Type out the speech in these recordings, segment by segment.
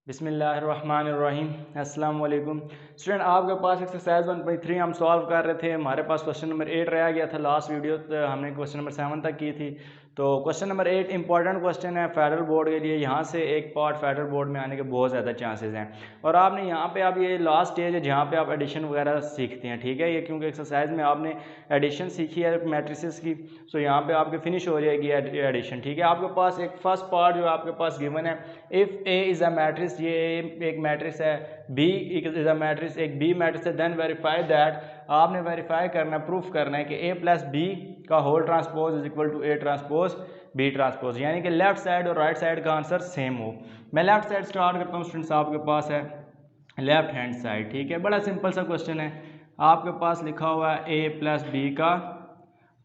बिस्मिल्लाहिर्रहमानिर्रहीम। अस्सलाम वालेकुम स्टूडेंट, आपके पास एक्सरसाइज 1.3 हम सॉल्व कर रहे थे। हमारे पास क्वेश्चन नंबर 8 रह गया था। लास्ट वीडियो तो हमने क्वेश्चन नंबर 7 तक की थी। तो क्वेश्चन नंबर 8 इंपॉर्टेंट क्वेश्चन है फेडरल बोर्ड के लिए। यहाँ से एक पार्ट फेडरल बोर्ड में आने के बहुत ज़्यादा चांसेस हैं। और आपने यहाँ पे अब ये लास्ट स्टेज है जहाँ पे आप एडिशन वगैरह सीखते हैं, ठीक है। ये क्योंकि एक्सरसाइज में आपने एडिशन सीखी है मैट्रिसेस की, सो यहाँ पे आपके फिनिश हो जाएगी एडिशन, ठीक है। आपके पास एक फर्स्ट पार्ट जो आपके पास गिवन है, if A is a matrix, ये एक मैट्रिक्स है, बी इज़ अ मैट्रिक्स, एक बी मैट्रिक्स है, देन वेरीफाई दैट, आपने वेरीफाई करना है, प्रूफ करना है कि ए प्लस बी का whole transpose is equal to A transpose B transpose, यानी कि लेफ्ट साइड और राइट साइड का आंसर सेम हो। मैं लेफ्ट साइड स्टार्ट करता हूँ स्टूडेंट्स। आपके पास है लेफ्ट हैंड साइड, ठीक है। बड़ा सिंपल सा क्वेश्चन है। आपके पास लिखा हुआ है ए प्लस बी का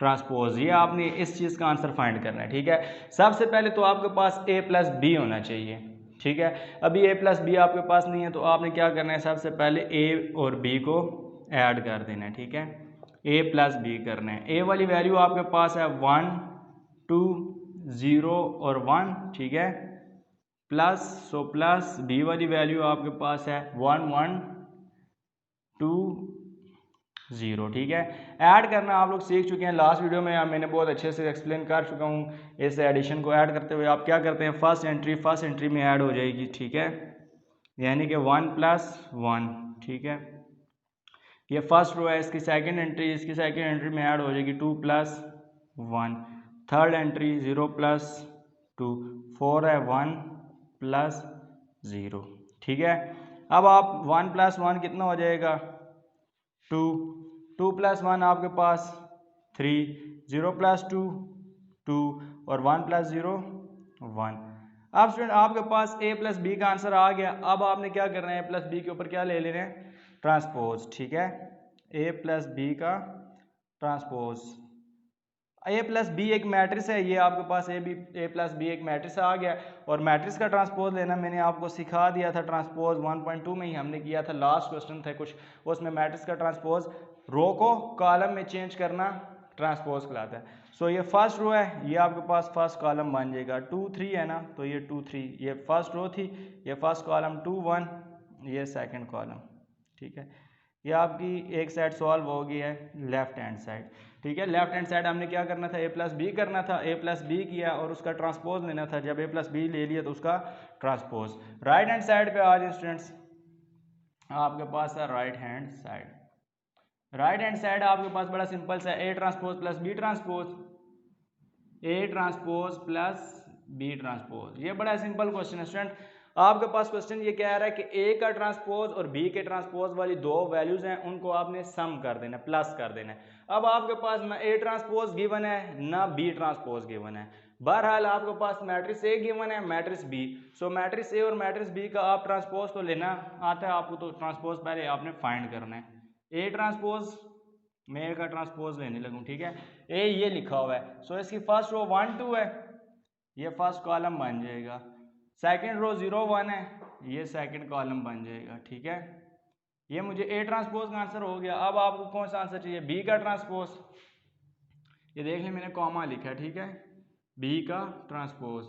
ट्रांसपोज, ये आपने इस चीज़ का आंसर फाइंड करना है, ठीक है। सबसे पहले तो आपके पास ए प्लस बी होना चाहिए, ठीक है। अभी ए प्लस बी आपके पास नहीं है, तो आपने क्या करना है, सबसे पहले ए और बी को ऐड कर देना है, ठीक है। ए प्लस बी करना है। ए वाली वैल्यू आपके पास है 1 2 0 और 1, ठीक है, प्लस, सो प्लस बी वाली वैल्यू आपके पास है 1 1 2 0, ठीक है। ऐड करना आप लोग सीख चुके हैं, लास्ट वीडियो में मैंने बहुत अच्छे से एक्सप्लेन कर चुका हूँ। इस एडिशन को ऐड करते हुए आप क्या करते हैं, फर्स्ट एंट्री में ऐड हो जाएगी, ठीक है, यानी कि 1 प्लस 1, ठीक है। ये फर्स्ट रो है, इसकी सेकंड एंट्री में ऐड हो जाएगी 2 प्लस 1, थर्ड एंट्री 0 प्लस 2, 4 है 1 प्लस 0, ठीक है। अब आप 1 प्लस 1 कितना हो जाएगा, 2, 2 प्लस 1 आपके पास 3, 0 प्लस 2 2 और 1 प्लस 0 1। अब स्टूडेंट आपके पास ए प्लस बी का आंसर आ गया। अब आपने क्या करना है, ए प्लस बी के ऊपर क्या ले लेना है, ट्रांसपोज, ठीक है। ए प्लस बी का ट्रांसपोज, ए प्लस बी एक मैट्रिक्स है, ये आपके पास ए प्लस बी एक मैट्रिक्स आ गया। और मैट्रिक्स का ट्रांसपोज लेना मैंने आपको सिखा दिया था, ट्रांसपोज 1.2 में ही हमने किया था, लास्ट क्वेश्चन था कुछ, उसमें मैट्रिक्स का ट्रांसपोज रो को कॉलम में चेंज करना ट्रांसपोज कहलाता है। सो ये फर्स्ट रो है, ये आपके पास फर्स्ट कॉलम बन जाएगा, 2 3 है ना, तो ये 2 3, ये फर्स्ट रो थी, ये फर्स्ट कॉलम 2 1, ये सेकंड कॉलम, ठीक है। ये आपकी एक साइड सॉल्व हो गई है, लेफ्ट हैंड साइड, ठीक है। लेफ्ट हैंड साइड हमने क्या करना था, ए प्लस बी करना था, ए प्लस बी किया और उसका ट्रांसपोज लेना था। जब ए प्लस बी ले लिया तो उसका ट्रांसपोज। राइट हैंड साइड पे आ जाए स्टूडेंट्स, आपके पास है right hand side. Right hand side आपके पास बड़ा सिंपल सा, A transpose plus B transpose, A transpose plus B transpose. ये बड़ा सिंपल क्वेश्चन है स्टूडेंट। आपके पास क्वेश्चन ये कह रहा है कि ए का ट्रांसपोज और बी के ट्रांसपोज वाली दो वैल्यूज हैं, उनको आपने सम कर देना, प्लस कर देना है। अब आपके पास ना ए ट्रांसपोज गिवन है ना बी ट्रांसपोज गिवन है। बहरहाल आपके पास मैट्रिक्स ए गिवन है, matrix B. So matrix A और मैट्रिक्स बी का आप ट्रांसपोज तो लेना आता है आपको, तो ट्रांसपोज पहले आपने फाइंड करना है। ए ट्रांसपोज, मैं ए का ट्रांसपोज लेने लगूँ, ठीक है। ए ये लिखा हुआ है, सो इसकी फर्स्ट रो 1 2 है, ये फर्स्ट कॉलम बन जाएगा। सेकंड रो 0 1 है, ये सेकंड कॉलम बन जाएगा, ठीक है। ये मुझे ए ट्रांसपोज का आंसर हो गया। अब आपको कौन सा आंसर चाहिए, बी का ट्रांसपोज। ये देख लें मैंने कॉमा लिखा है, ठीक है, बी का ट्रांसपोज।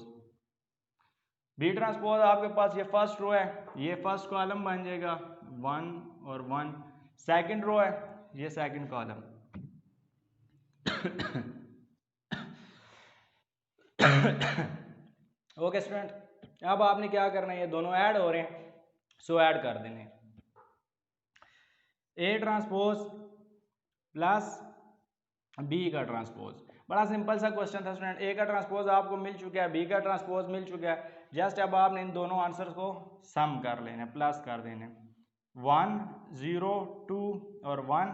बी ट्रांसपोज आपके पास ये फर्स्ट रो है, ये फर्स्ट कॉलम बन जाएगा 1 और 1, सेकंड रो है, ये सेकंड कॉलम। ओके स्टूडेंट, अब आपने क्या करना है, ये दोनों ऐड हो रहे हैं, सो ऐड कर देने। ए ट्रांसपोज प्लस बी का ट्रांसपोज, बड़ा सिंपल सा क्वेश्चन था स्टूडेंट। ए का ट्रांसपोज आपको मिल चुका है, बी का ट्रांसपोज मिल चुका है। जस्ट अब आपने इन दोनों आंसर्स को सम कर लेना, प्लस कर देने, 1 0 2 और 1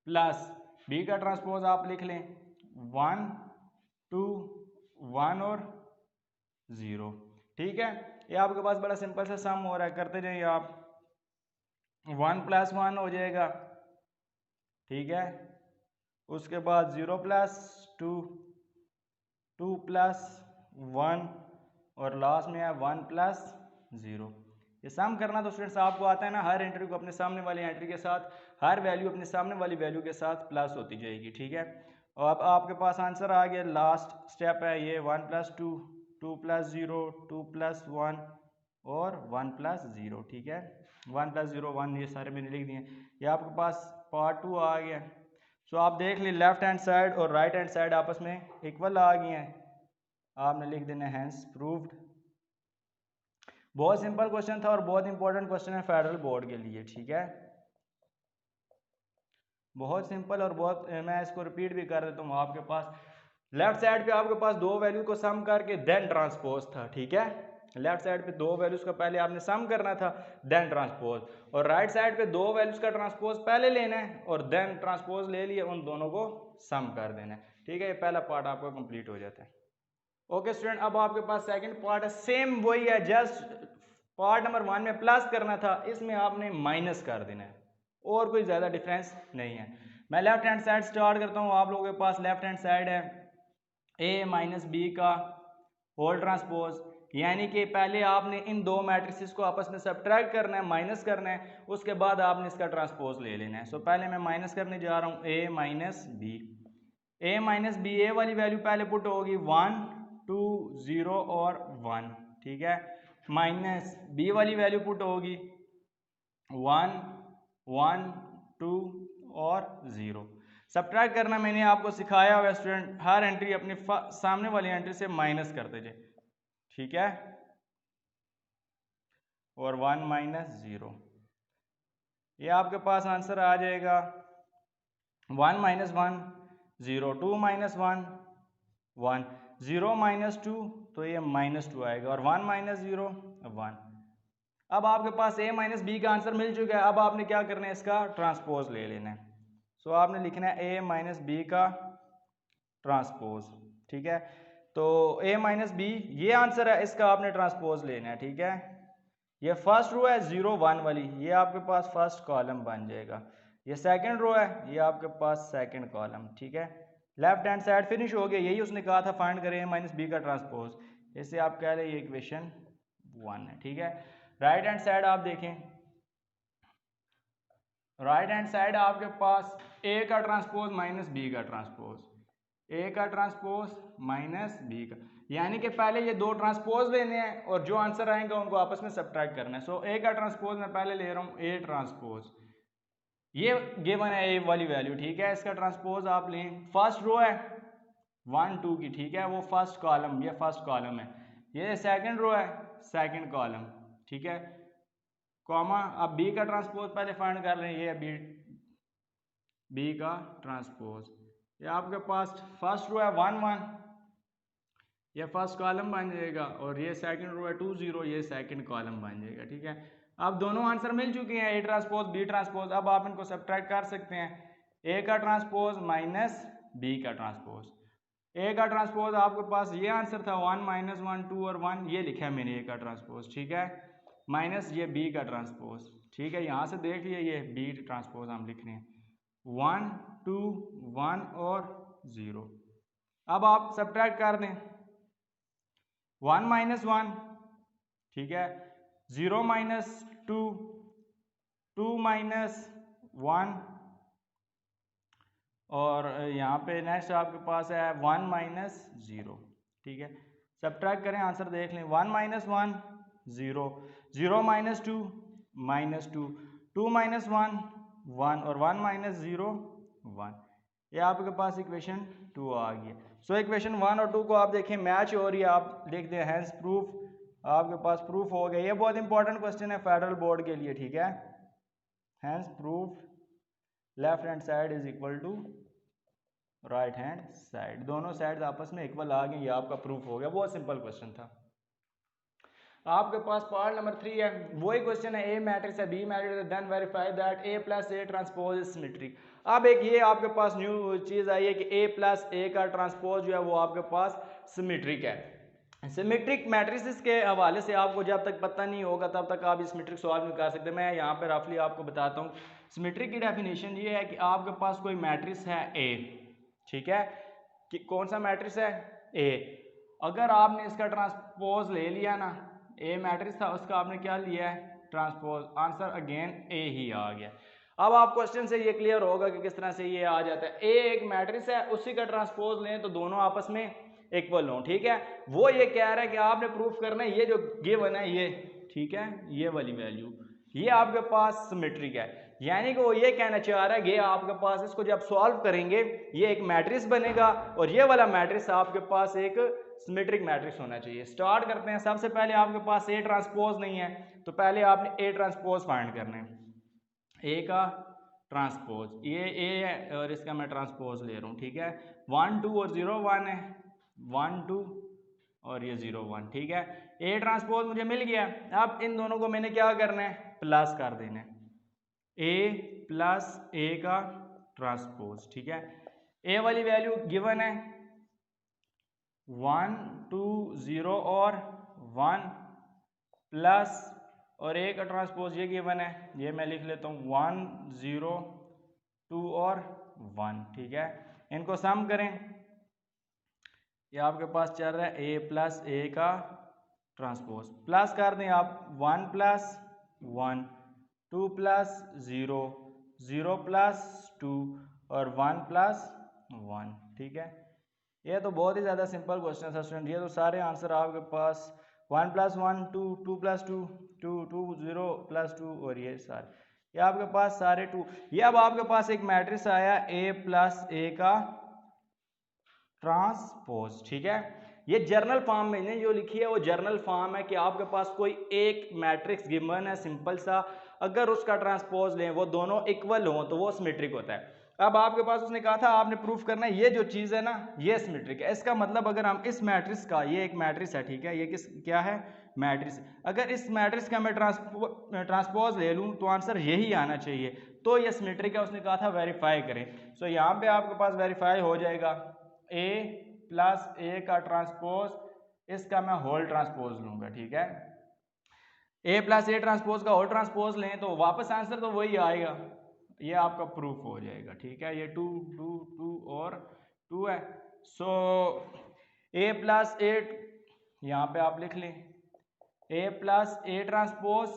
प्लस बी का ट्रांसपोज आप लिख लें 1 2 1 और 0, ठीक है। ये आपके पास बड़ा सिंपल सा सम हो रहा है, करते जाइए आप। 1 प्लस 1 हो जाएगा, ठीक है। उसके बाद 0 प्लस 2, 2 प्लस 1 और लास्ट में है 1 प्लस 0। ये सम करना तो स्टूडेंट्स आपको आता है ना, हर एंट्री को अपने सामने वाली एंट्री के साथ, हर वैल्यू अपने सामने वाली वैल्यू के साथ प्लस होती जाएगी, ठीक है। और अब आपके पास आंसर आ गया, लास्ट स्टेप है ये 1 प्लस 2, 2 प्लस 0, 2 प्लस 1 और 1 प्लस 0, ठीक है। 1 प्लस 0 1, ये सारे मैंने लिख दिए। ये आपके पास पार्ट 2 आ गया। सो आप देख ली लेफ्ट हैंड साइड और राइट हैंड साइड आपस में इक्वल आ गई हैं, आपने लिख देना हैंस प्रूव्ड। बहुत सिंपल क्वेश्चन था और बहुत इंपॉर्टेंट क्वेश्चन है फेडरल बोर्ड के लिए, ठीक है। बहुत सिंपल और बहुत, मैं इसको रिपीट भी कर देता हूँ। आपके पास लेफ्ट साइड पे आपके पास दो वैल्यू को सम करके देन ट्रांसपोज था, ठीक है। लेफ्ट साइड पे दो वैल्यूज का पहले आपने सम करना था देन ट्रांसपोज, और राइट साइड पे दो वैल्यूज का ट्रांसपोज पहले लेना है और देन ट्रांसपोज ले लिए, उन दोनों को सम कर देना है, ठीक है। ये पहला पार्ट आपका कंप्लीट हो जाता है। ओके स्टूडेंट, अब आपके पास सेकंड पार्ट है, सेम वही है, जस्ट पार्ट नंबर 1 में प्लस करना था, इसमें आपने माइनस कर देना है, और कोई ज़्यादा डिफरेंस नहीं है। मैं लेफ्ट हैंड साइड स्टार्ट करता हूँ। आप लोगों के पास लेफ्ट हैंड साइड है ए माइनस बी का होल ट्रांसपोज, यानी कि पहले आपने इन दो मैट्रिसेस को आपस में सब्ट्रैक्ट करना है, माइनस करना है, उसके बाद आपने इसका ट्रांसपोज ले लेना है। सो पहले मैं माइनस करने जा रहा हूँ ए माइनस बी। ए माइनस बी, ए वाली वैल्यू पहले पुट होगी 1 2 0 और 1, ठीक है। माइनस बी वाली वैल्यू पुट होगी 1 1 2 और 0। सब्ट्रैक्ट करना मैंने आपको सिखाया हुआ स्टूडेंट, हर एंट्री अपनी सामने वाली एंट्री से माइनस करते जाए, ठीक है। और 1 माइनस 0, ये आपके पास आंसर आ जाएगा 1 माइनस 1 0, 2 माइनस 1 1, 0 माइनस 2, तो ये माइनस 2 आएगा, और 1 माइनस 0 1। अब आपके पास ए माइनस बी का आंसर मिल चुका है, अब आपने क्या करना है, इसका ट्रांसपोज ले लेना है। सो आपने लिखना है ए माइनस बी का ट्रांसपोज, ठीक है। तो ए माइनस बी ये आंसर है, इसका आपने ट्रांसपोज लेना है, ठीक है। ये फर्स्ट रो है 0 1 वाली, ये आपके पास फर्स्ट कॉलम बन जाएगा। ये सेकंड रो है, ये आपके पास सेकंड कॉलम, ठीक है। लेफ्ट हैंड साइड फिनिश हो गया, यही उसने कहा था फाइंड करें ए माइनस बी का ट्रांसपोज, इससे आप कह रहे हैं ये इक्वेशन 1 है, ठीक है। राइट हैंड साइड आप देखें, राइट हैंड साइड आपके पास ए का ट्रांसपोज माइनस बी का ट्रांसपोज, ए का ट्रांसपोज माइनस बी का, यानी कि पहले ये दो ट्रांसपोज लेने हैं और जो आंसर आएंगे उनको आपस में सब्ट्रैक्ट करना है। सो ए का ट्रांसपोज मैं पहले ले रहा हूँ ए ट्रांसपोज, ये गिवन है ए वाली वैल्यू, ठीक है। इसका ट्रांसपोज आप लें, फर्स्ट रो है 1 2 की, ठीक है, वो फर्स्ट कॉलम, ये फर्स्ट कॉलम है, ये सेकंड रो है सेकंड कॉलम, ठीक है, कॉमा। अब बी का ट्रांसपोज पहले फाइंड कर लें, ये बी का ट्रांसपोज, ये आपके पास फर्स्ट रो है 1 1, ये फर्स्ट कॉलम बन जाएगा, और ये सेकंड रो है 2 0, ये सेकंड कॉलम बन जाएगा, ठीक है। अब दोनों आंसर मिल चुके हैं, ए ट्रांसपोज बी ट्रांसपोज। अब आप इनको सब्ट्रैक्ट कर सकते हैं, ए का ट्रांसपोज माइनस बी का ट्रांसपोज। ए का ट्रांसपोज आपके पास ये आंसर था 1 माइनस 1 2 और 1, ये लिखा है मैंने ए का ट्रांसपोज, ठीक है, माइनस ये बी का ट्रांसपोज, ठीक है। यहाँ से देख लिए ये बी ट्रांसपोज हम लिख रहे हैं 1 2 1 और 0। अब आप सब्ट्रैक्ट कर दें 1 माइनस 1, ठीक है, 0 माइनस 2 2 माइनस 1, और यहाँ पे नेक्स्ट आपके पास है 1 माइनस 0, ठीक है। सब्ट्रैक्ट करें, आंसर देख लें, 1 माइनस 1 0, 0 माइनस 2 माइनस 2, 2 माइनस 1 1, और 1 माइनस 0 1, ये आपके पास इक्वेशन 2 आ गई है। सो इक्वेशन 1 और 2 को आप देखें मैच हो रही है, आप लिख दें हैंस प्रूफ, आपके पास प्रूफ हो गया। ये बहुत इंपॉर्टेंट क्वेश्चन है फेडरल बोर्ड के लिए, ठीक है। Hence proof left hand side is equal to right hand side, दोनों साइड आपस में इक्वल आ गई, ये आपका प्रूफ हो गया। बहुत सिंपल क्वेश्चन था। आपके पास पार्ट नंबर 3 है, वही क्वेश्चन है, ए मैट्रिक्स है बी मैट्रिक्स है, then verify that A plus A transpose is symmetric. अब एक ये आपके पास न्यू चीज आई है कि ए प्लस ए का ट्रांसपोज जो है वो आपके पास सिमेट्रिक है। सिमेट्रिक मैट्रिसेस के हवाले से आपको जब तक पता नहीं होगा तब तक आप इस सिमेट्रिक सॉल्व नहीं कर सकते। मैं यहाँ पे रफली आपको बताता हूँ। सिमेट्रिक की डेफिनेशन ये है कि आपके पास कोई मैट्रिक्स है ए, ठीक है, कि कौन सा मैट्रिक्स है ए, अगर आपने इसका ट्रांसपोज ले लिया ना, ए मैट्रिक्स था उसका आपने क्या लिया है ट्रांसपोज, आंसर अगेन ए ही आ गया। अब आप क्वेश्चन से ये क्लियर होगा कि किस तरह से ये आ जाता है। ए एक मैट्रिक्स है, उसी का ट्रांसपोज लें तो दोनों आपस में इक्वल हों, ठीक है। वो ये कह रहा है कि आपने प्रूफ करना है ये जो गिवन है, ठीक है, ये वाली वैल्यू, ये आपके पास सिमेट्रिक है। यानी कि वो ये कहना चाह रहा है, ये आपके पास इसको जब सॉल्व करेंगे ये एक मैट्रिक्स बनेगा और ये वाला मैट्रिक्स आपके पास एक सिमेट्रिक मैट्रिक्स होना चाहिए। स्टार्ट करते हैं। सबसे पहले आपके पास ए ट्रांसपोज नहीं है, तो पहले आपने ए ट्रांसपोज फाइंड करना है। ए का ट्रांसपोज, ये ए है और इसका मैं ट्रांसपोज ले रहा हूँ, ठीक है। 1 2 और 0 1 है, 1 2 और ये 0 1, ठीक है। ए ट्रांसपोज मुझे मिल गया। अब इन दोनों को मैंने क्या करना है, प्लस कर देना है, ए प्लस ए का ट्रांसपोज, ठीक है। ए वाली वैल्यू गिवन है 1 2 0 और 1 प्लस, और ए का ट्रांसपोज ये गिवन है, ये मैं लिख लेता हूँ 1 0 2 और 1, ठीक है। इनको सम करें, ये आपके पास चल रहा है ए प्लस ए का ट्रांसपोज, प्लस कर दें आप 1 प्लस 1 2 प्लस 0 0 प्लस 2 और 1 प्लस 1, ठीक है। ये तो बहुत ही ज़्यादा सिंपल क्वेश्चन है स्टूडेंट, ये तो सारे आंसर आपके पास 1 प्लस 1 2 2 प्लस 2 2 2 0 प्लस 2 और ये सारे, ये आपके पास सारे 2। ये अब आपके पास एक मैट्रिक्स आया ए प्लस ए का ट्रांसपोज, ठीक है। ये जर्नल फॉर्म में मैंने जो लिखी है वो जर्नल फॉर्म है कि आपके पास कोई एक मैट्रिक्स गिवन है सिंपल सा, अगर उसका ट्रांसपोज लें वो दोनों इक्वल हो तो वो सिमेट्रिक होता है। अब आपके पास उसने कहा था आपने प्रूफ करना है ये जो चीज़ है ना ये सिमेट्रिक है। इसका मतलब अगर हम इस मैट्रिक्स का, ये एक मैट्रिक्स है, ठीक है, ये क्या है, मैट्रिक्स, अगर इस मैट्रिक्स का मैं ट्रांसपोज ले लूँ तो आंसर यही आना चाहिए, तो ये सिमेट्रिक है। उसने कहा था वेरीफाई करें, सो यहाँ पे आपके पास वेरीफाई हो जाएगा ए प्लस ए का ट्रांसपोज, इसका मैं होल ट्रांसपोज लूंगा, ठीक है। ए प्लस ए ट्रांसपोज का होल ट्रांसपोज लें तो वापस आंसर तो वही आएगा, ये आपका प्रूफ हो जाएगा, ठीक है। ये 2 2 2 और 2 है, सो ए प्लस ए, यहाँ पे आप लिख लें ए प्लस ए ट्रांसपोज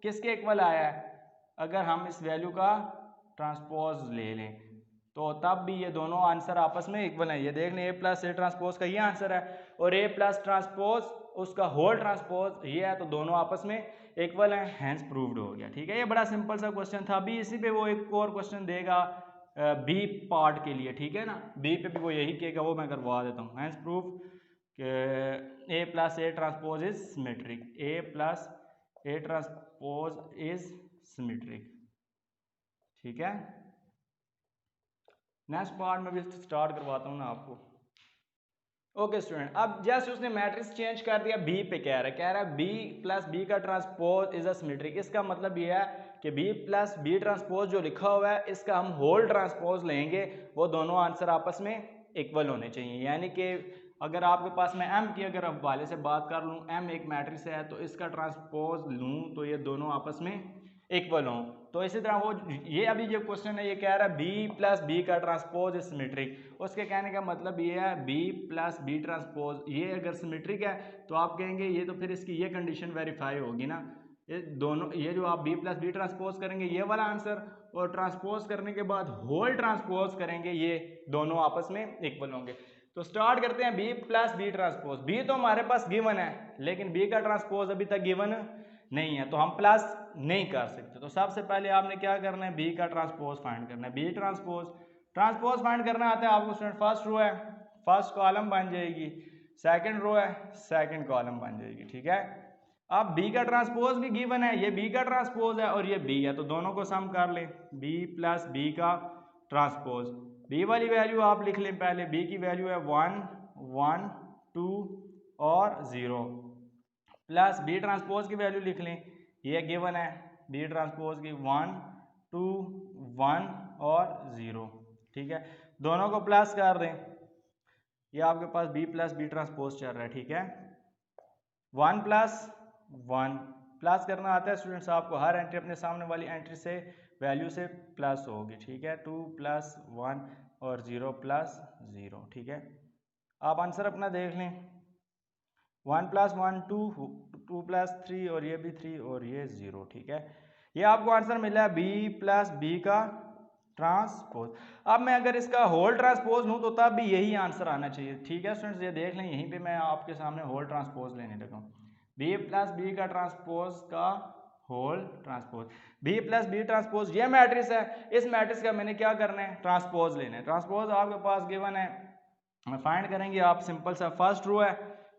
किसके इक्वल आया है, अगर हम इस वैल्यू का ट्रांसपोज ले लें तो तब भी ये दोनों आंसर आपस में इक्वल है। ये देख लें ए प्लस ए ट्रांसपोज का ये आंसर है और ए प्लस ट्रांसपोज उसका होल ट्रांसपोज ये है, तो दोनों आपस में इक्वल हैं, हैंस प्रूव्ड हो गया, ठीक है। ये बड़ा सिंपल सा क्वेश्चन था। अभी इसी पे वो एक और क्वेश्चन देगा बी पार्ट के लिए, ठीक है ना, बी पे भी वो यही कहेगा, वो मैं करवा देता हूँ। Hence proof A plus A transpose is symmetric, A plus A transpose is symmetric, ठीक है। नेक्स्ट पार्ट में भी स्टार्ट करवाता हूँ ना आपको। ओके स्टूडेंट, अब जस्ट उसने मैट्रिक्स चेंज कर दिया, बी पे कह रहा है बी प्लस बी का ट्रांसपोज इज अ सिमेट्रिक। इसका मतलब ये है कि बी प्लस बी ट्रांसपोज जो लिखा हुआ है इसका हम होल ट्रांसपोज लेंगे, वो दोनों आंसर आपस में इक्वल होने चाहिए। यानी कि अगर आपके पास मैं एम की अगर हवाले से बात कर लूँ, एम एक मैट्रिक्स है तो इसका ट्रांसपोज लूँ तो ये दोनों आपस में इक्वल हों। तो इसी तरह वो ये अभी जो क्वेश्चन है ये कह रहा है बी प्लस बी का ट्रांसपोज इज सिमेट्रिक। उसके कहने का मतलब ये है बी प्लस बी ट्रांसपोज ये अगर सिमेट्रिक है तो आप कहेंगे ये तो फिर इसकी ये कंडीशन वेरीफाई होगी ना, ये दोनों, ये जो आप बी प्लस बी ट्रांसपोज करेंगे ये वाला आंसर, और ट्रांसपोज करने के बाद होल ट्रांसपोज करेंगे ये दोनों आपस में इक्वल होंगे। तो स्टार्ट करते हैं B plus B transpose. B तो हमारे पास गिवन है लेकिन बी का ट्रांसपोज अभी तक गिवन नहीं है तो हम प्लस नहीं कर सकते। तो सबसे पहले आपने क्या करना है, बी का ट्रांसपोज फाइंड करना है। बी ट्रांसपोज फाइंड करना आता है आपको स्टूडेंट, फर्स्ट रो है फर्स्ट कॉलम बन जाएगी, सेकंड रो है सेकंड कॉलम बन जाएगी, ठीक है। अब बी का ट्रांसपोज भी गिवन है, ये बी का ट्रांसपोज है और ये बी है, तो दोनों को सम कर लें, बी प्लस बी का ट्रांसपोज। बी वाली वैल्यू आप लिख लें पहले, बी की वैल्यू है 1 1 2 और 0, प्लस बी ट्रांसपोज की वैल्यू लिख लें, ये गिवन है बी ट्रांसपोज की 1 2 1 और 0, ठीक है। दोनों को प्लस कर दें, ये आपके पास बी प्लस बी ट्रांसपोज चल रहा है, ठीक है। 1 प्लस 1 प्लस करना आता है स्टूडेंट्स आपको, हर एंट्री अपने सामने वाली एंट्री से वैल्यू से प्लस होगी, ठीक है। 2 प्लस 1 और 0 प्लस 0, ठीक है। आप आंसर अपना देख लें, 1 प्लस 1 2 2 प्लस 3 और ये भी 3 और ये 0, ठीक है। ये आपको आंसर मिला है बी प्लस बी का ट्रांसपोज। अब मैं अगर इसका होल ट्रांसपोज लूँ तो तब भी यही आंसर आना चाहिए, ठीक है स्टूडेंट्स। ये देख लें यहीं पे मैं आपके सामने होल ट्रांसपोज लेने लगा हूँ, बी प्लस बी का ट्रांसपोज का whole transpose, B plus B transpose ये मैट्रिक्स है, इस मैट्रिक्स का मैंने क्या करना है, ट्रांसपोज लेना है। ट्रांसपोज आपके पास गिवन है, फाइंड करेंगे आप, सिंपल सा फर्स्ट रो है,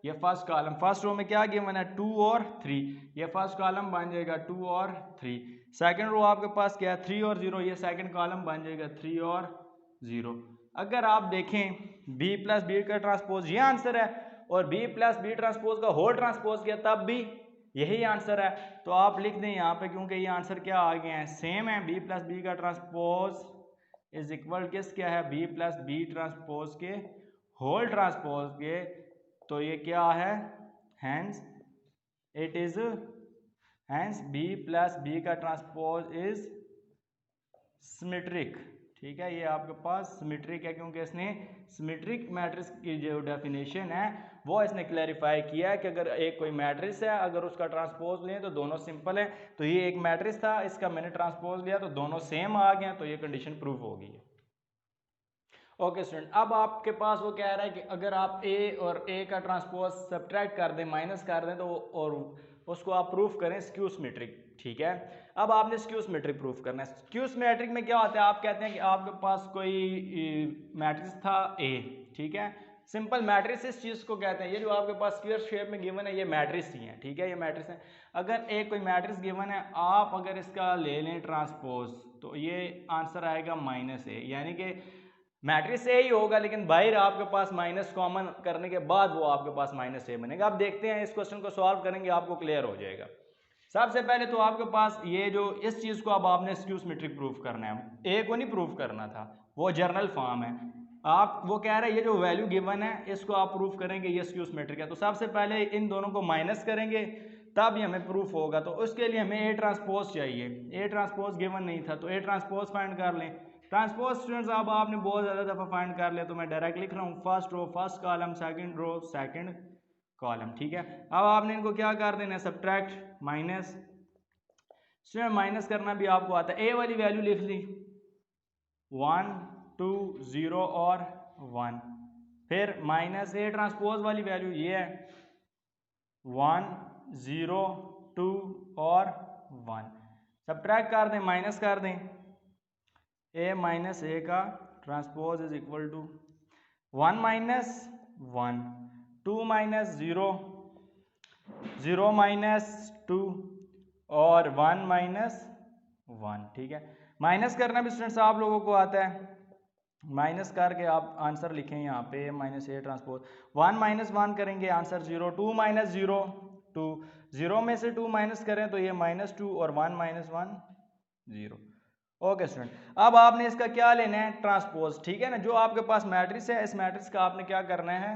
ये फर्स्ट कॉलम, फर्स्ट रो में क्या गिवन है 2 और 3, ये फर्स्ट कॉलम बन जाएगा 2 और 3। सेकंड रो आपके पास क्या है 3 और 0, ये सेकंड कॉलम बन जाएगा 3 और 0। अगर आप देखें बी प्लस बी का ट्रांसपोज ये आंसर है, और बी प्लस बी ट्रांसपोज का होल ट्रांसपोज किया तब भी यही आंसर है, तो आप लिख दें यहाँ पे, क्योंकि ये आंसर क्या आ गए हैं, सेम है। बी प्लस बी का ट्रांसपोज इज इक्वल किस क्या है, बी प्लस बी ट्रांसपोज के होल ट्रांसपोज के, तो ये क्या है, hence it is, hence B plus B का ट्रांसपोज इज सिमेट्रिक। ठीक है, ये आपके पास सिमेट्रिक है, क्योंकि इसने सिमेट्रिक मैट्रिक्स की जो डेफिनेशन है वो इसने क्लैरिफाई किया है कि अगर एक कोई मैट्रिक्स है, अगर उसका ट्रांसपोज लें तो दोनों सिंपल है। तो ये एक मैट्रिक्स था, इसका मैंने ट्रांसपोज लिया तो दोनों सेम आ गए, तो ये कंडीशन प्रूव हो गई है। ओके स्टूडेंट, अब आपके पास वो कह रहा है कि अगर आप ए और ए का ट्रांसपोज सब्ट्रैक्ट कर दें, माइनस कर दें, तो और उसको आप प्रूफ करें स्क्यू सिमेट्रिक। ठीक है, अब आपने स्क्यू सिमेट्रिक प्रूफ करना है। स्क्यू सिमेट्रिक में क्या होता है, आप कहते हैं कि आपके पास कोई मैट्रिक्स था ए, ठीक है, सिंपल मैट्रिक्स इस चीज़ को कहते हैं, ये जो आपके पास स्क्वायर शेप में गिवन है ये मैट्रिक्स ही है। ठीक है, ये मैट्रिक्स है। अगर एक कोई मैट्रिक्स गिवन है, आप अगर इसका ले लें ट्रांसपोज, तो ये आंसर आएगा माइनस ए, यानी कि मैट्रिक्स ए ही होगा, लेकिन बाहर आपके पास माइनस कॉमन करने के बाद वो आपके पास माइनस ए बनेगा। आप देखते हैं, इस क्वेश्चन को सॉल्व करेंगे आपको क्लियर हो जाएगा। सबसे पहले तो आपके पास ये जो इस चीज़ को अब आपने स्क्यू सिमेट्रिक प्रूफ करना है, ए को नहीं प्रूफ करना था, वो जर्नल फॉर्म है। आप वो कह रहे हैं ये जो वैल्यू गिवन है इसको आप प्रूफ करेंगे ये स्क्यू सिमेट्रिक है, तो सबसे पहले इन दोनों को माइनस करेंगे तब ये हमें प्रूफ होगा। तो उसके लिए हमें ए ट्रांसपोज चाहिए, ए ट्रांसपोज गिवन नहीं था, तो ए ट्रांसपोज फाइंड कर लें। ट्रांसपोज स्टूडेंट्स अब आपने बहुत ज़्यादा दफ़ा फाइंड कर लिया, तो मैं डायरेक्ट लिख रहा हूँ, first row first column, second row second column. ठीक है, अब आपने इनको क्या कर देना है, सब्ट्रैक्ट माइनस। स्टूडेंट माइनस करना भी आपको आता है, ए वाली वैल्यू लिख ली 1 2 0 और 1, फिर माइनस ए ट्रांसपोज वाली वैल्यू ये है 1 0 2 और 1, सब्ट्रैक्ट कर दें, माइनस कर दें, ए माइनस ए का transpose is equal to 1 minus 1, 2 minus 0, 0 minus 2 और 1 माइनस 1। ठीक है, माइनस करना भी स्टूडेंट्स आप लोगों को आता है, माइनस करके आप आंसर लिखें यहाँ पे माइनस ए ट्रांसपोज, 1 माइनस 1 करेंगे आंसर 0, 2 माइनस 0 2, 0 में से 2 माइनस करें तो ये माइनस 2 और 1 माइनस 1 0। ओके स्टूडेंट, अब आपने इसका क्या लेना है, ट्रांसपोज। ठीक है ना, जो आपके पास मैट्रिक्स है, इस मैट्रिक्स का आपने क्या करना है,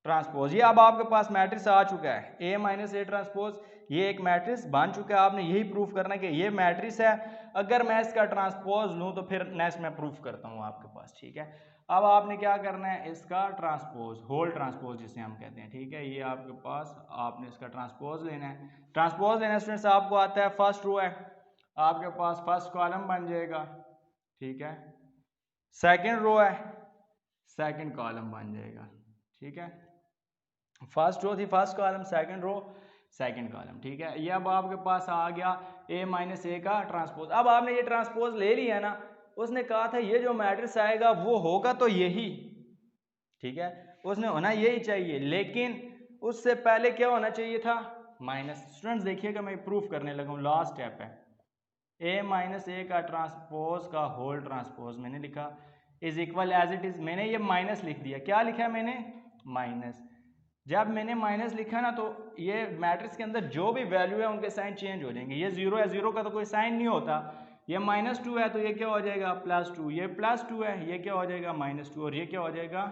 ट्रांसपोज। ये अब आपके पास मैट्रिक्स आ चुका है, ए माइनस ए ट्रांसपोज, ये एक मैट्रिक्स बन चुका है। आपने यही प्रूफ करना है कि ये मैट्रिक्स है, अगर मैं इसका ट्रांसपोज लूँ तो फिर नेक्स्ट मैं प्रूफ करता हूँ आपके पास। ठीक है, अब आपने क्या करना है, इसका ट्रांसपोज, होल ट्रांसपोज जिसे हम कहते हैं। ठीक है, ये आपके पास आपने इसका ट्रांसपोज लेना है। ट्रांसपोज लेना स्टूडेंट्स आपको आता है, फर्स्ट रो है आपके पास, फर्स्ट कॉलम बन जाएगा। ठीक है, सेकंड रो है, सेकंड कॉलम बन जाएगा। ठीक है, फर्स्ट रो थी first column, second row second column. ठीक है, ये अब आपके पास आ गया ए माइनस ए का ट्रांसपोज। अब आपने ये ट्रांसपोज ले लिया ना, उसने कहा था ये जो मैट्रिक्स आएगा वो होगा तो यही, ठीक है, उसने होना यही चाहिए, लेकिन उससे पहले क्या होना चाहिए था, माइनस। स्टूडेंट्स देखिएगा, मैं प्रूफ करने लगा हूँ, लास्ट स्टेप है, ए माइनस ए का ट्रांसपोज का होल ट्रांसपोज मैंने लिखा is equal as it is, मैंने ये माइनस लिख दिया। क्या लिखा है मैंने, माइनस। जब मैंने माइनस लिखा ना, तो ये मैट्रिक्स के अंदर जो भी वैल्यू है उनके साइन चेंज हो जाएंगे। ये 0 है, 0 का तो कोई साइन नहीं होता। ये -2 है तो ये क्या हो जाएगा, +2, ये +2 है, ये क्या हो जाएगा, -2, और ये क्या हो जाएगा,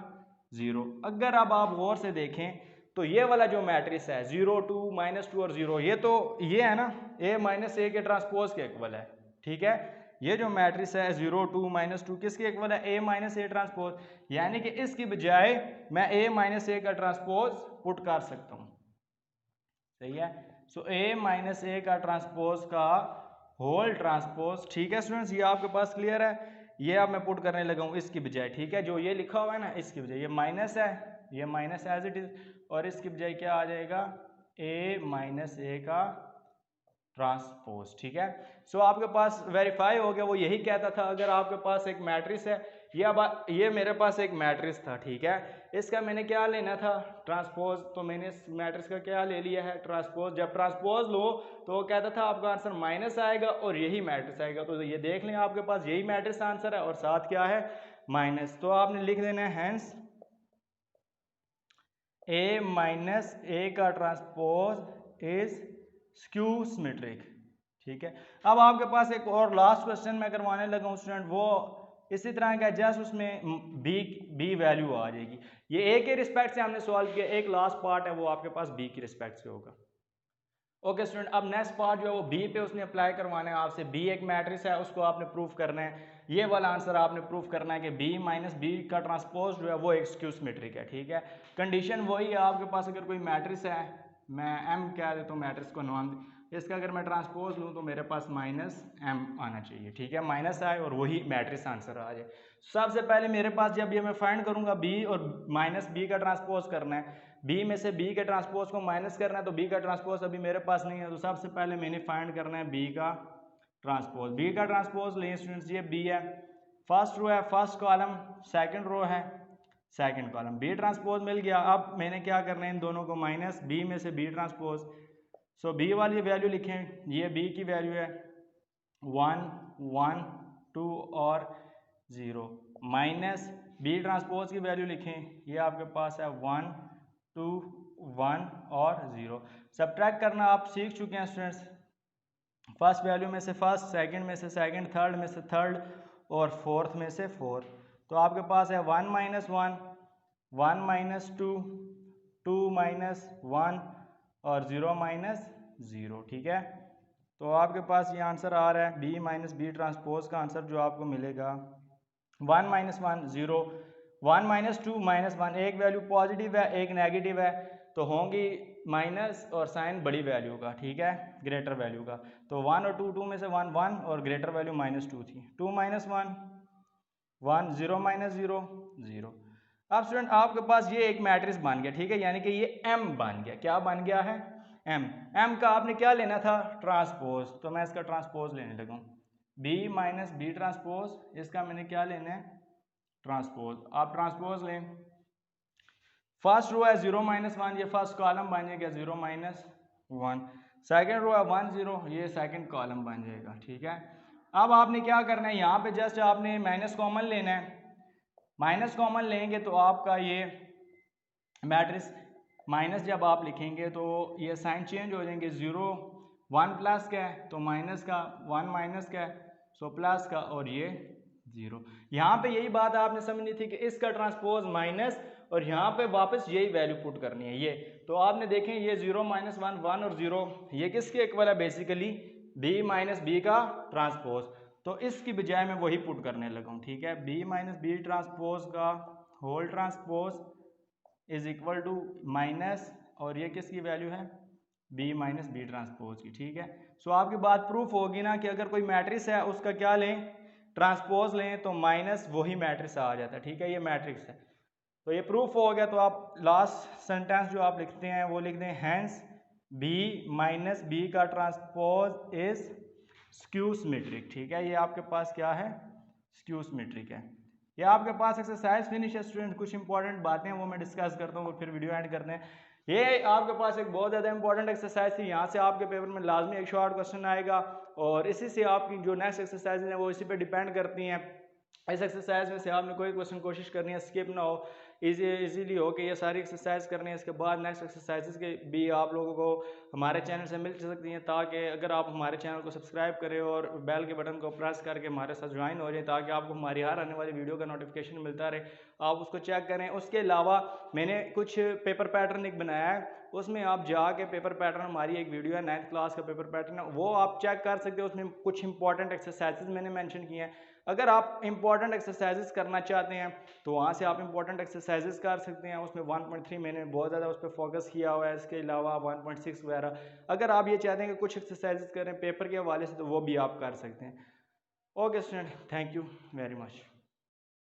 0। अगर अब आप गौर से देखें तो ये वाला जो मैट्रिक्स है 0 2 -2 और 0, ये तो ये है ना, ए माइनस ए के ट्रांसपोज के इक्वल है। ठीक है, ये जो मैट्रिक्स है 0 2 -2 किसके इक्वल है, ए माइनस ए ट्रांसपोज, यानी कि इसकी बजाय मैं ए माइनस ए का ट्रांसपोज पुट कर सकता हूँ। सही है, सो ए माइनस ए का ट्रांसपोज का होल ट्रांसपोज। ठीक है स्टूडेंट्स, ये आपके पास क्लियर है। ये अब मैं पुट करने लगा हूँ इसकी बजाय। ठीक है, जो ये लिखा हुआ है ना, इसकी बजाय ये माइनस है, ये माइनस एज इट इज, और इसकी बजाय क्या आ जाएगा, ए माइनस ए का ट्रांसपोज, ठीक है। सो आपके पास वेरीफाई हो गया, वो यही कहता था अगर आपके पास एक मैट्रिक्स है, ये मेरे पास एक मैट्रिक्स था, ठीक है, इसका मैंने क्या लेना था, ट्रांसपोज, तो मैंने इस मैट्रिक्स का क्या ले लिया है, ट्रांसपोज। जब ट्रांसपोज लो तो वो कहता था आपका आंसर माइनस आएगा और यही मैट्रिक्स आएगा, तो ये देख लें आपके पास यही मैट्रिक्स आंसर है और साथ क्या है, माइनस। तो आपने लिख देना है हैंस ए माइनस ए का ट्रांसपोज इज स्क्यू सिमेट्रिक, ठीक है। अब आपके पास एक और लास्ट क्वेश्चन मैं करवाने लगा हूँ स्टूडेंट, वो इसी तरह का, जस्ट उसमें बी वैल्यू आ जाएगी। ये ए के रिस्पेक्ट से हमने सॉल्व किया, एक लास्ट पार्ट है वो आपके पास बी की रिस्पेक्ट से होगा। ओके स्टूडेंट, अब नेक्स्ट पार्ट जो है वो बी पे उसने अप्लाई करवाना है आपसे। बी एक मैट्रिक्स है, उसको आपने प्रूफ करना है, ये वाला आंसर आपने प्रूफ करना है कि बी माइनस बी का ट्रांसपोज जो है वो एक स्क्यू सिमेट्रिक है, ठीक है। कंडीशन वही है, आपके पास अगर कोई मैट्रिक्स है, मैं एम कह देता हूँ मैट्रिक्स को नाम, इसका अगर मैं ट्रांसपोज लूँ तो मेरे पास माइनस एम आना चाहिए, ठीक है, माइनस आए और वही मैट्रिक्स आंसर आ जाए। सबसे पहले मेरे पास जब ये मैं फाइंड करूँगा बी और माइनस बी का ट्रांसपोज करना है, बी में से बी के ट्रांसपोज को माइनस करना है, तो बी का ट्रांसपोज अभी मेरे पास नहीं है, तो सबसे पहले मैंने फाइंड करना है बी का ट्रांसपोज। बी का ट्रांसपोज लें स्टूडेंट्स, ये बी है, फर्स्ट रो है, फर्स्ट कॉलम, सेकंड रो है, सेकंड कॉलम, बी ट्रांसपोज मिल गया। अब मैंने क्या करना है, इन दोनों को माइनस, बी में से बी ट्रांसपोज, सो बी वाली वैल्यू लिखें, ये बी की वैल्यू है 1 1 2 और 0, माइनस बी ट्रांसपोज की वैल्यू लिखें, ये आपके पास है 1 2 1 और 0। सब्ट्रैक्ट करना आप सीख चुके हैं स्टूडेंट्स, फर्स्ट वैल्यू में से फर्स्ट, सेकंड में से सेकंड, थर्ड में से थर्ड और फोर्थ में से फोर्थ। तो आपके पास है 1 माइनस 1 1 माइनस 2 2 माइनस 1 और 0 माइनस 0, ठीक है। तो आपके पास ये आंसर आ रहा है बी माइनस बी ट्रांसपोज का आंसर जो आपको मिलेगा 1 माइनस 1 0, 1 माइनस 2 माइनस 1, एक वैल्यू पॉजिटिव है एक नेगेटिव है, तो होंगी माइनस और साइन बड़ी वैल्यू का, ठीक है, ग्रेटर वैल्यू का। तो 1 और 2 में से 1 1 और ग्रेटर वैल्यू -2 थी, 2 माइनस 1 1 0 माइनस 0 0। अब स्टूडेंट आपके पास ये एक मैट्रिक्स बन गया, ठीक है, यानी कि ये एम बन गया, क्या बन गया है, एम। एम का आपने क्या लेना था, ट्रांसपोज, तो मैं इसका ट्रांसपोज लेने लगा हूँ, बी माइनस बी ट्रांसपोज, इसका मैंने क्या लेना है, ट्रांसपोज। आप ट्रांसपोज लें, फर्स्ट रो है 0 माइनस 1, ये फर्स्ट कॉलम बन जाएगा 0 माइनस 1, सेकेंड रो है 1 0, ये सेकेंड कॉलम बन जाएगा, ठीक है। अब आपने क्या करना है, यहाँ पे जस्ट आपने माइनस कॉमन लेना है, माइनस कॉमन लेंगे तो आपका ये मैट्रिक्स माइनस जब आप लिखेंगे तो ये साइन चेंज हो जाएंगे, 0 1 प्लस का है तो माइनस का, 1 माइनस का है सो प्लस का, और ये 0। यहाँ पे यही बात आपने समझनी थी कि इसका ट्रांसपोज माइनस और यहाँ पे वापस यही वैल्यू पुट करनी है ये। तो आपने देखें ये 0 माइनस 1 1 और 0 ये किसके इक्वल है, बेसिकली बी माइनस बी का ट्रांसपोज, तो इसकी बजाय मैं वही पुट करने लगा हूँ, ठीक है, बी माइनस बी ट्रांसपोज का whole transpose is equal to minus, और ये किसकी वैल्यू है, बी माइनस बी ट्रांसपोज की, ठीक है। सो आपकी बात प्रूफ होगी ना कि अगर कोई मैट्रिक्स है उसका क्या लें, ट्रांसपोज लें, तो माइनस वही मैट्रिक्स आ जाता है, ठीक है, ये मैट्रिक्स है। तो ये प्रूफ हो गया। तो आप लास्ट सेंटेंस जो आप लिखते हैं वो लिख दें, हैंस बी माइनस बी का ट्रांसपोज इज स्क्यू सिमेट्रिक, ठीक है, ये आपके पास क्या है, स्क्यू सिमेट्रिक है। ये आपके पास एक्सरसाइज फिनिश है स्टूडेंट, कुछ इंपॉर्टेंट बातें वो मैं डिस्कस करता हूँ फिर वीडियो एंड करते हैं। ये आपके पास एक बहुत ज़्यादा इंपॉर्टेंट एक्सरसाइज थी, यहाँ से आपके पेपर में लाजमी एक शॉर्ट क्वेश्चन आएगा और इसी से आपकी जो नेक्स्ट एक्सरसाइज हैं वो इसी पे डिपेंड करती हैं। इस एक्सरसाइज में से आपने कोई क्वेश्चन कोशिश करनी है स्किप ना हो, इजीली हो कि ये सारी एक्सरसाइज करनी है। इसके बाद नेक्स्ट एक्सरसाइजेस के भी आप लोगों को हमारे चैनल से मिल सकती हैं, ताकि अगर आप हमारे चैनल को सब्सक्राइब करें और बेल के बटन को प्रेस करके हमारे साथ ज्वाइन हो जाए, ताकि आपको हमारी हर आने वाली वीडियो का नोटिफिकेशन मिलता रहे, आप उसको चेक करें। उसके अलावा मैंने कुछ पेपर पैटर्न एक बनाया है, उसमें आप जाके पेपर पैटर्न, हमारी एक वीडियो है 9th क्लास का पेपर पैटर्न है, वो आप चेक कर सकते हो। उसमें कुछ इंपॉर्टेंट एक्सरसाइजेस मैंने मेंशन किए हैं। अगर आप इंपॉर्टेंट एक्सरसाइजेस करना चाहते हैं तो वहाँ से आप इंपॉर्टेंट एक्सरसाइजेस कर सकते हैं। उसमें 1.3 मैंने बहुत ज़्यादा उस पर फोकस किया हुआ है, इसके अलावा 1.6 वगैरह। अगर आप ये चाहते हैं कि कुछ एक्सरसाइजेस करें पेपर के हवाले से तो वो भी आप कर सकते हैं। Okay student, thank you very much.